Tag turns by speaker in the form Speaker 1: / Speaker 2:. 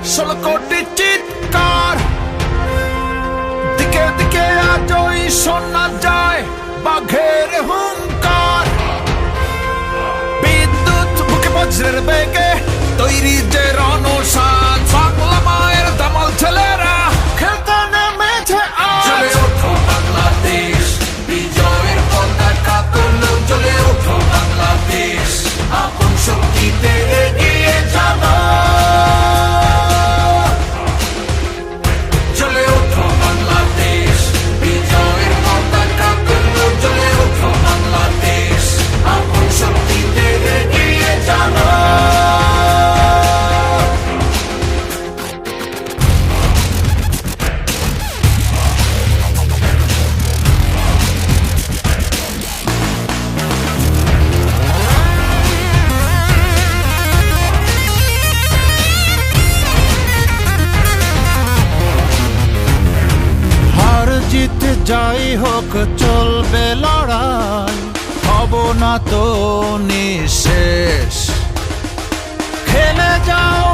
Speaker 1: 16 কোটি চিৎকার, দিকে দিকে আজই শোনা যায় বাঘের হুঙ্কার। বিদ্যুৎ বুকে বজ্রের বেগে তৈরি যে রণসাজ, বাংলা মায়ের দামাল ছেলেরা খেলতে নেমেছে আজ। জ্বলে ওঠো বাংলাদেশ, বিজয়ের পতাকা তুলো, জ্বলে ওঠো বাংলাদেশ, আপন শক্তিতে এগিয়ে যাবো। জ্বলে ওঠো বাংলাদেশ, বিজয়ের পতাকা তুলো, জ্বলে ওঠো বাংলাদেশ, আপন শক্তিতে এগিয়ে যাবো। জিতে যাই হোক চলবে লড়াই, হব না তো নিঃশেষ। খেলে যাও